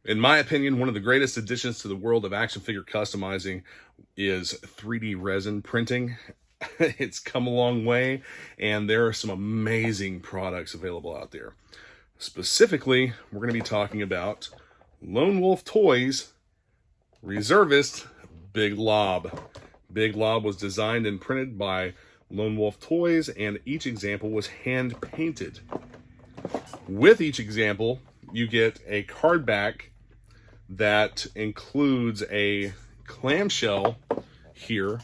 In my opinion, one of the greatest additions to the world of action figure customizing is 3D resin printing. It's come a long way, and there are some amazing products available out there. Specifically, we're going to be talking about Lone Wolf Toys Reservist Big Lob. Big Lob was designed and printed by Lone Wolf Toys, and each example was hand painted. With each example, you get a card back that includes a clamshell here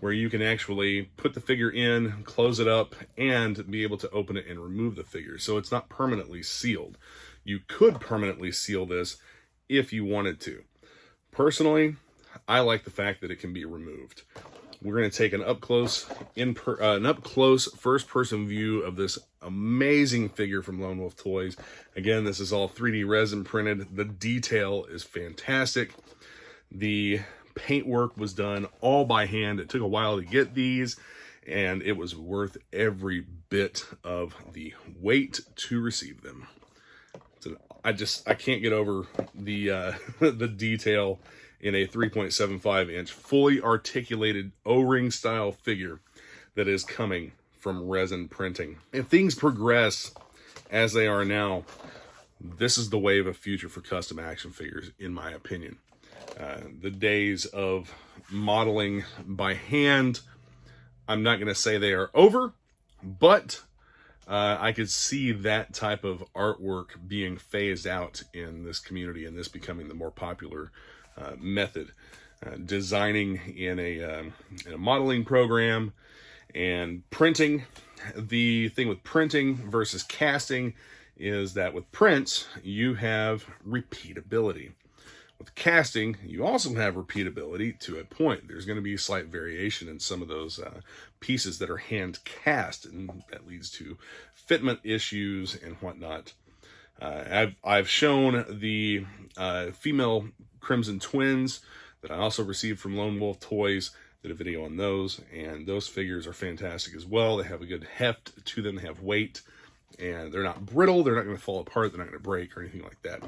where you can actually put the figure in, close it up, and be able to open it and remove the figure. So it's not permanently sealed. You could permanently seal this if you wanted to. Personally, I like the fact that it can be removed. We're going to take an up-close first-person view of this amazing figure from Lone Wolf Toys. Again, this is all 3D resin printed. The detail is fantastic. The paintwork was done all by hand. It took a while to get these, and it was worth every bit of the wait to receive them. So I can't get over the the detail in a 3.75 inch fully articulated O-ring style figure that is coming from resin printing. If things progress as they are now, this is the wave of future for custom action figures, in my opinion. The days of modeling by hand, I'm not going to say they are over, but I could see that type of artwork being phased out in this community, and this becoming the more popular method. Designing in a modeling program and printing. The thing with printing versus casting is that with prints, you have repeatability. With casting, you also have repeatability to a point. There's going to be slight variation in some of those pieces that are hand cast, and that leads to fitment issues and whatnot. I've shown the female Crimson Twins that I also received from Lone Wolf Toys. Did a video on those, and those figures are fantastic as well. They have a good heft to them. They have weight, and they're not brittle. They're not going to fall apart. They're not going to break or anything like that.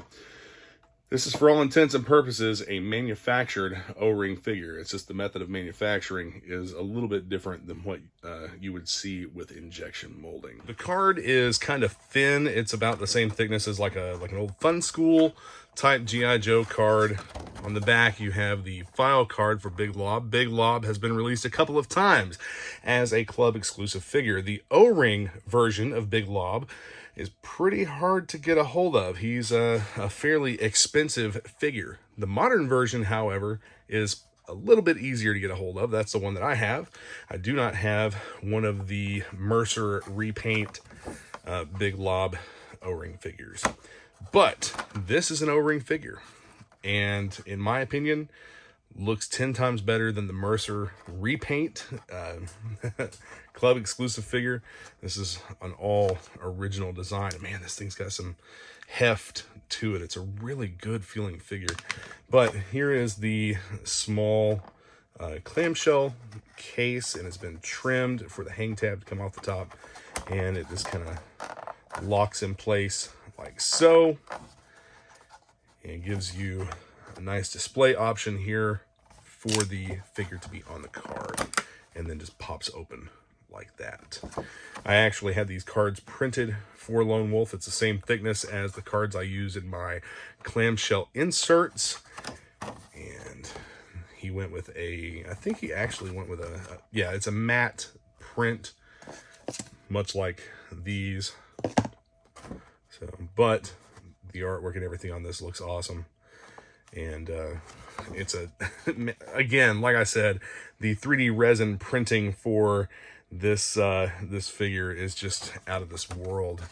This is, for all intents and purposes, a manufactured O-ring figure. It's just the method of manufacturing is a little bit different than what you would see with injection molding. The card is kind of thin. It's about the same thickness as like an old Funskool type GI Joe card. On the back, you have the file card for Big Lob. Big Lob has been released a couple of times as a club exclusive figure. The O-ring version of Big Lob is pretty hard to get a hold of. He's a fairly expensive figure. The modern version, however, is a little bit easier to get a hold of. That's the one that I have. I do not have one of the Mercer repaint Big Lob O-ring figures. But this is an O-ring figure, and in my opinion, looks 10 times better than the Mercer repaint club exclusive figure. This is an all original design. Man, this thing's got some heft to it. It's a really good feeling figure. But here is the small clamshell case, and it's been trimmed for the hang tab to come off the top, and it just kind of locks in place like so. And it gives you a nice display option here for the figure to be on the card, and then just pops open like that. I actually had these cards printed for Lone Wolf. It's the same thickness as the cards I use in my clamshell inserts, and he went with I think he actually went with yeah, it's a matte print, much like these. So, but the artwork and everything on this looks awesome. And it's again, like I said, the 3D resin printing for this this figure is just out of this world.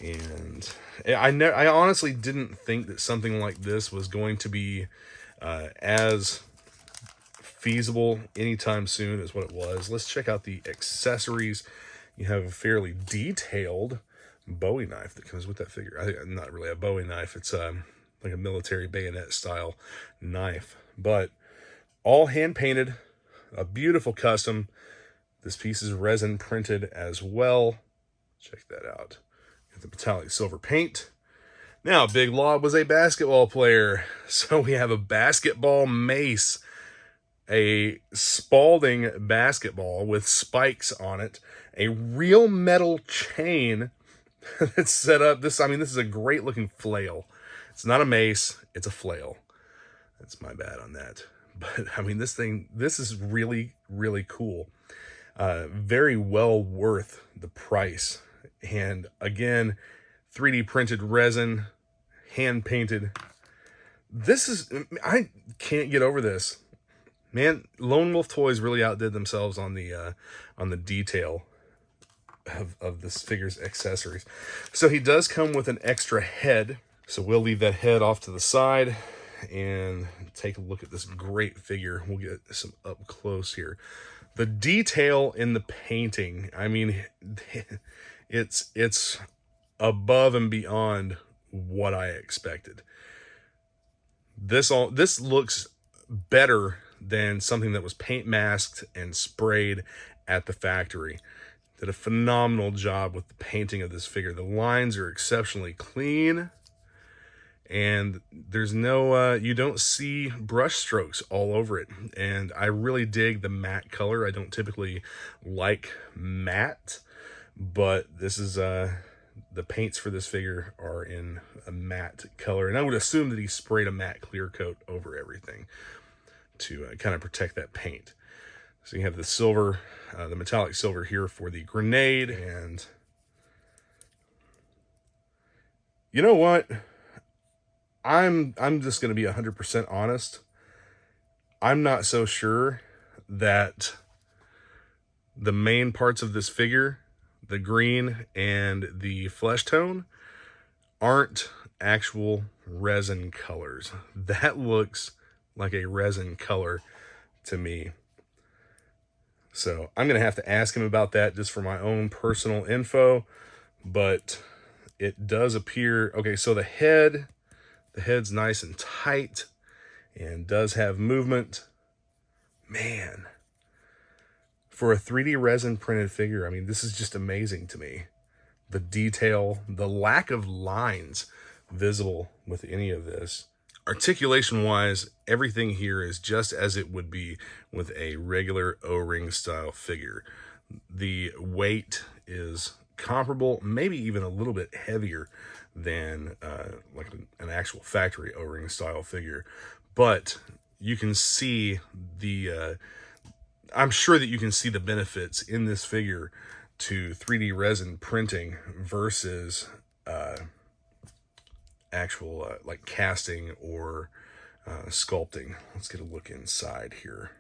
And I honestly didn't think that something like this was going to be as feasible anytime soon as what it was. Let's check out the accessories. You have a fairly detailed Bowie knife that comes with that figure. I think not really a Bowie knife. It's like a military bayonet style knife, but all hand painted, a beautiful custom. This piece is resin printed as well. Check that out. Got the metallic silver paint. Now, Big Lob was a basketball player, so we have a basketball mace, a Spalding basketball with spikes on it, a real metal chain that's set up. This is a great looking flail. It's not a mace, it's a flail. That's my bad on that. But I mean, this is really, really cool. Very well worth the price. And again, 3D printed resin, hand painted. I can't get over this. Man, Lone Wolf Toys really outdid themselves on the detail of this figure's accessories. So he does come with an extra head. So we'll leave that head off to the side and take a look at this great figure. We'll get some up close here. The detail in the painting, I mean, it's above and beyond what I expected. This looks better than something that was paint masked and sprayed at the factory. Did a phenomenal job with the painting of this figure. The lines are exceptionally clean, and there's no you don't see brush strokes all over it. And I really dig the matte color. I don't typically like matte, but this is the paints for this figure are in a matte color, and I would assume that he sprayed a matte clear coat over everything to kind of protect that paint. So you have the silver, the metallic silver here for the grenade. And you know what? I'm just going to be 100% honest. I'm not so sure that the main parts of this figure, the green and the flesh tone, aren't actual resin colors. That looks like a resin color to me. So I'm going to have to ask him about that just for my own personal info. But it does appear... Okay, so the head's nice and tight and does have movement. Man, for a 3D resin printed figure, I mean, this is just amazing to me. The detail, the lack of lines visible with any of this. Articulation wise, everything here is just as it would be with a regular O-ring style figure. The weight is comparable, maybe even a little bit heavier than like an actual factory O-ring style figure. But you can see I'm sure that you can see the benefits in this figure to 3D resin printing versus actual like casting or sculpting. Let's get a look inside here.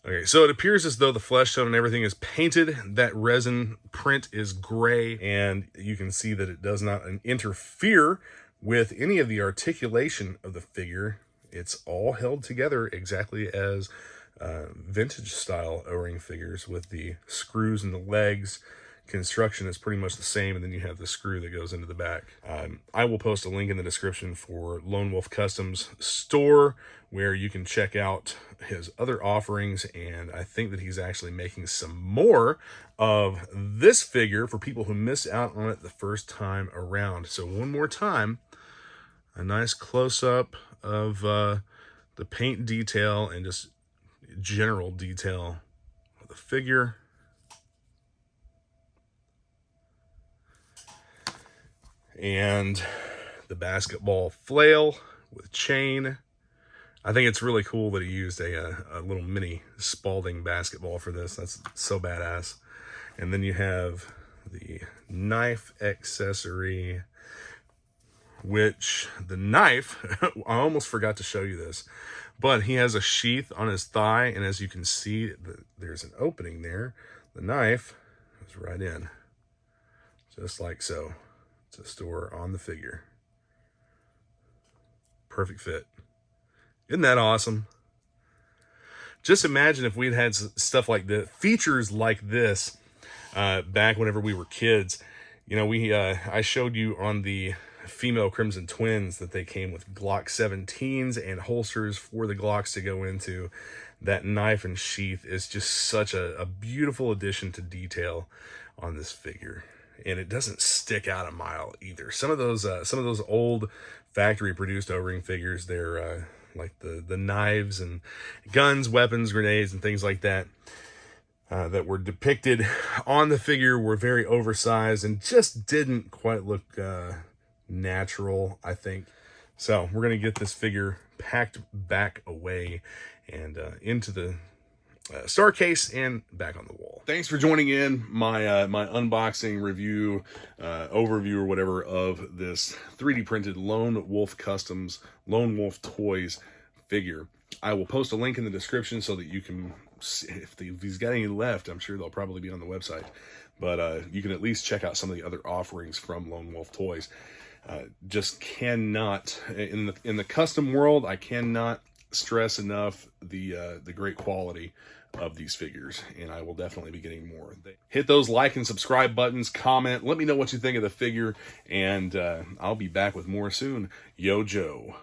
Okay, so it appears as though the flesh tone and everything is painted. That resin print is gray, and you can see that it does not interfere with any of the articulation of the figure. It's all held together exactly as vintage style O-ring figures, with the screws in the legs. Construction is pretty much the same, and then you have the screw that goes into the back. I will post a link in the description for Lone Wolf Customs store, where you can check out his other offerings, and I think that he's actually making some more of this figure for people who missed out on it the first time around. So one more time, a nice close-up of the paint detail and just general detail of the figure. And the basketball flail with chain. I think it's really cool that he used a little mini Spalding basketball for this. That's so badass. And then you have the knife accessory, which the knife, I almost forgot to show you this, but he has a sheath on his thigh, and as you can see, there's an opening there. The knife goes right in, just like so, to store on the figure. Perfect fit. Isn't that awesome? Just imagine if we'd had stuff like this, features like this, back whenever we were kids. You know, I showed you on the female Crimson Twins that they came with Glock 17s and holsters for the Glocks to go into. That knife and sheath is just such a beautiful addition to detail on this figure. and it doesn't stick out a mile either. Some of those old factory produced O-ring figures, they're like the knives and guns, weapons, grenades, and things like that that were depicted on the figure were very oversized and just didn't quite look natural, I think. So we're going to get this figure packed back away and into the star case and back on the wall. Thanks for joining in my my unboxing review, overview or whatever of this 3D printed Lone Wolf Customs Lone Wolf Toys figure. I will post a link in the description so that you can see if he's got any left. I'm sure they'll probably be on the website, but you can at least check out some of the other offerings from Lone Wolf Toys. Just cannot in the custom world, I cannot stress enough the great quality of these figures, and I will definitely be getting more. Hit those like and subscribe buttons, comment, let me know what you think of the figure, and I'll be back with more soon. Yo Joe.